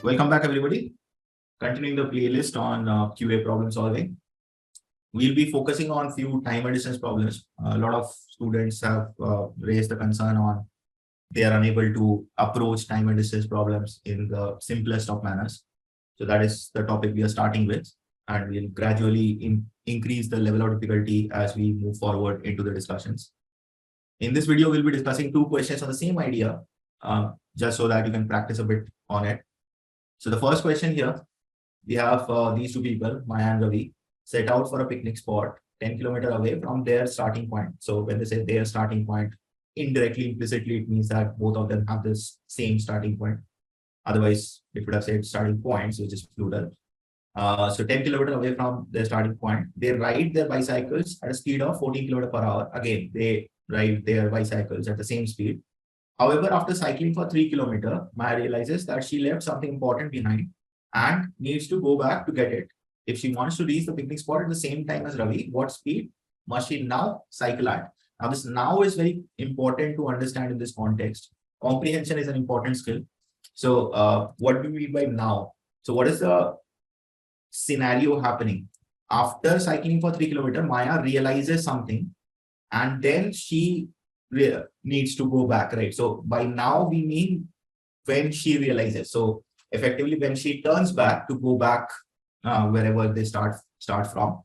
Welcome back, everybody. Continuing the playlist on QA problem solving. We'll be focusing on few time and distance problems. A lot of students have raised the concern on they are unable to approach time and distance problems in the simplest of manners. So that is the topic we are starting with, and we'll gradually increase the level of difficulty as we move forward into the discussions. In this video, we'll be discussing two questions on the same idea, just so that you can practice a bit on it. So the first question here, we have these two people, Maya and Ravi, set out for a picnic spot 10 kilometers away from their starting point. So when they say their starting point, indirectly, implicitly, it means that both of them have this same starting point. Otherwise, it would have said starting points, which is plural. So 10 kilometers away from their starting point, they ride their bicycles at a speed of 14 kilometers per hour. Again, they ride their bicycles at the same speed. However, after cycling for 3 kilometers, Maya realizes that she left something important behind and needs to go back to get it. If she wants to reach the picnic spot at the same time as Ravi, what speed must she now cycle at? Now, this now is very important to understand in this context. Comprehension is an important skill. So what do we mean by now? So what is the scenario happening? After cycling for 3 kilometers, Maya realizes something and then she needs to go back, right? So by now we mean when she realizes. So effectively when she turns back to go back wherever they start from,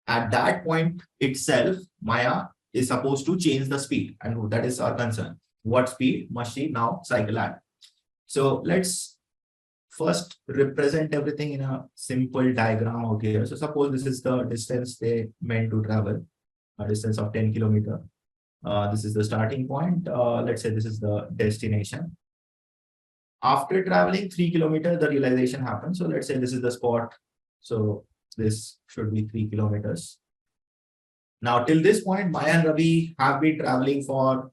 at that point itself, Maya is supposed to change the speed, and that is our concern. What speed must she now cycle at? So let's first represent everything in a simple diagram out here. So suppose this is the distance they meant to travel, a distance of 10 kilometers. This is the starting point. Let's say this is the destination. After traveling 3 kilometers, the realization happens. So let's say this is the spot. So this should be 3 kilometers. Now, till this point, Maya and Ravi have been traveling for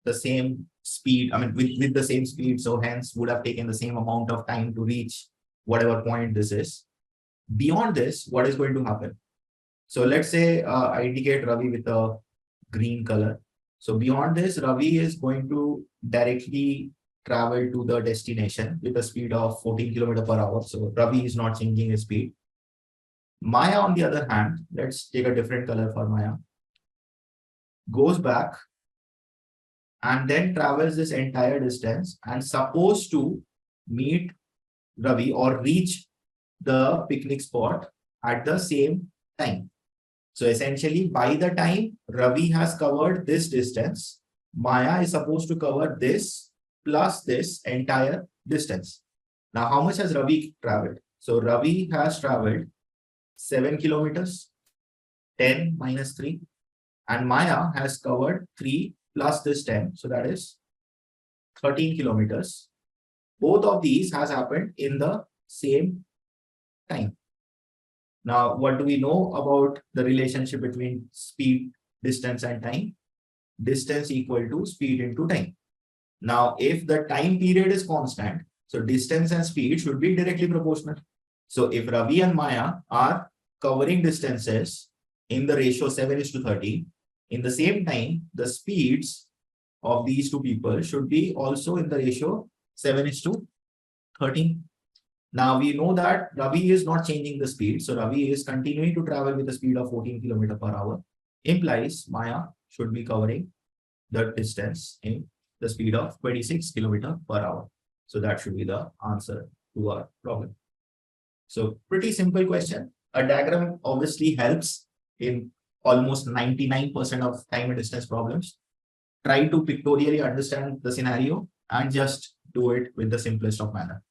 the same speed. I mean, with the same speed. So hence would have taken the same amount of time to reach whatever point this is. Beyond this, what is going to happen? So let's say I indicate Ravi with a green color. So beyond this, Ravi is going to directly travel to the destination with a speed of 14 kilometers per hour. So Ravi is not changing his speed. Maya, on the other hand, let's take a different color for Maya, goes back and then travels this entire distance and supposed to meet Ravi or reach the picnic spot at the same time. So essentially, by the time Ravi has covered this distance, Maya is supposed to cover this plus this entire distance. Now, how much has Ravi traveled? So Ravi has traveled 7 kilometers, 10 minus 3, and Maya has covered 3 plus this 10. So that is 13 kilometers. Both of these has happened in the same time. Now, what do we know about the relationship between speed, distance, and time? Distance equal to speed into time. Now, if the time period is constant, so distance and speed should be directly proportional. So if Ravi and Maya are covering distances in the ratio 7:13, in the same time, the speeds of these two people should be also in the ratio 7:13. Now we know that Ravi is not changing the speed. So Ravi is continuing to travel with a speed of 14 kilometers per hour. Implies Maya should be covering the distance in the speed of 26 kilometers per hour. So that should be the answer to our problem. So pretty simple question. A diagram obviously helps in almost 99% of time and distance problems. Try to pictorially understand the scenario and just do it with the simplest of manner.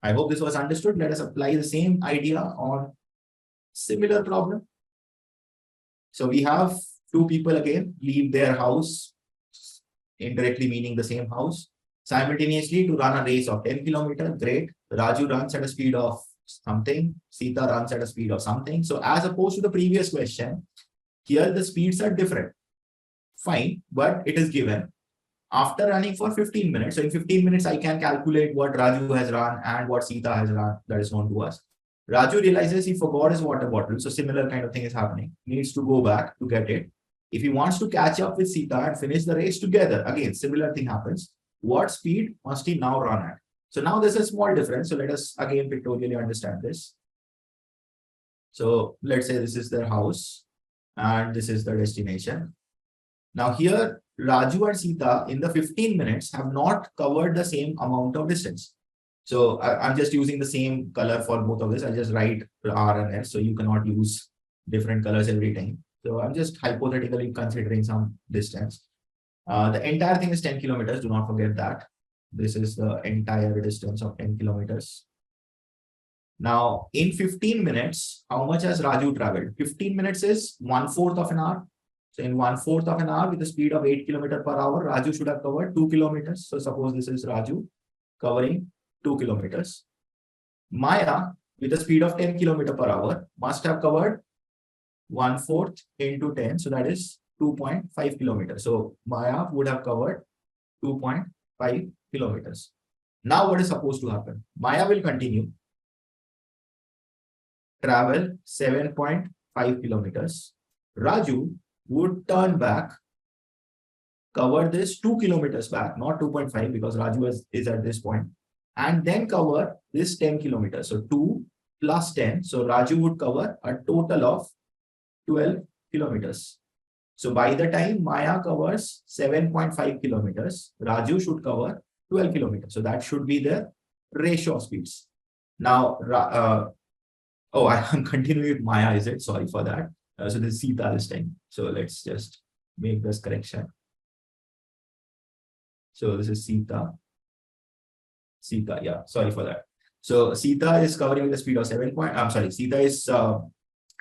I hope this was understood. Let us apply the same idea on similar problem. So we have two people again leave their house, indirectly meaning the same house, simultaneously to run a race of 10 kilometers. Great. Raju runs at a speed of something. Sita runs at a speed of something. So as opposed to the previous question, here the speeds are different. Fine, but it is given. After running for 15 minutes, so in 15 minutes, I can calculate what Raju has run and what Sita has run, that is known to us. Raju realizes he forgot his water bottle. So similar kind of thing is happening. Needs to go back to get it. If he wants to catch up with Sita and finish the race together, again, similar thing happens. What speed must he now run at? So now there's a small difference. So let us again pictorially understand this. So let's say this is their house and this is the destination. Now here, Raju and Sita in the 15 minutes have not covered the same amount of distance. So I'm just using the same color for both of this. I just write R and S, so you cannot use different colors every time. So I'm just hypothetically considering some distance. The entire thing is 10 kilometers. Do not forget that. This is the entire distance of 10 kilometers. Now, in 15 minutes, how much has Raju traveled? 15 minutes is 1/4 of an hour. So in 1/4 of an hour with a speed of 8 kilometers per hour, Raju should have covered 2 kilometers. So suppose this is Raju covering 2 kilometers. Maya with a speed of 10 kilometers per hour must have covered 1/4 into 10. So that is 2.5 kilometers. So Maya would have covered 2.5 kilometers. Now what is supposed to happen? Maya will continue, travel 7.5 kilometers. Raju would turn back, cover this 2 kilometers back, not 2.5 because Raju is at this point, and then cover this 10 kilometers. So 2 plus 10. So Raju would cover a total of 12 kilometers. So by the time Maya covers 7.5 kilometers, Raju should cover 12 kilometers. So that should be the ratio of speeds. Now, I'm continuing with Maya, is it? Sorry for that. So this is Sita this time. So let's just make this correction. So this is Sita. Yeah, sorry for that. So Sita is covering with the speed of Sita is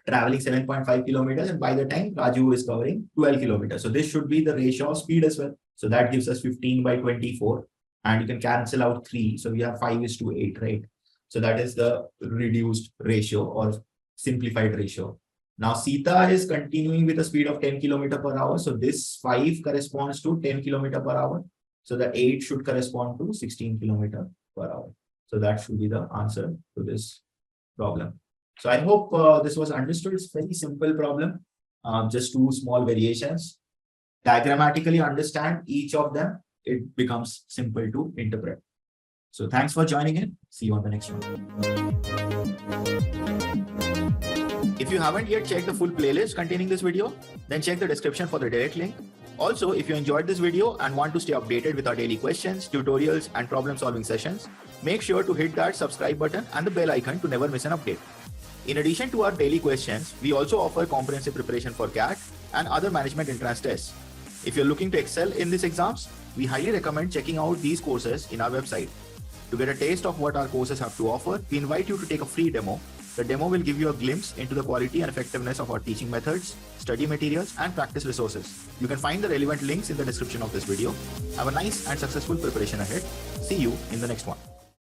traveling 7.5 kilometers, and by the time Raju is covering 12 kilometers. So this should be the ratio of speed as well. So that gives us 15/24, and you can cancel out 3. So we have 5:8, right? So that is the reduced ratio or simplified ratio. Now Sita is continuing with a speed of 10 kilometers per hour. So this 5 corresponds to 10 kilometers per hour. So the 8 should correspond to 16 kilometers per hour. So that should be the answer to this problem. So I hope this was understood. It's a very simple problem, just 2 small variations. Diagrammatically understand each of them, it becomes simple to interpret. So thanks for joining in. See you on the next one. If you haven't yet checked the full playlist containing this video, then check the description for the direct link. Also, if you enjoyed this video and want to stay updated with our daily questions, tutorials, and problem-solving sessions, make sure to hit that subscribe button and the bell icon to never miss an update. In addition to our daily questions, we also offer comprehensive preparation for CAT and other management entrance tests. If you're looking to excel in these exams, we highly recommend checking out these courses in our website. To get a taste of what our courses have to offer, we invite you to take a free demo. The demo will give you a glimpse into the quality and effectiveness of our teaching methods, study materials, and practice resources. You can find the relevant links in the description of this video. Have a nice and successful preparation ahead. See you in the next one.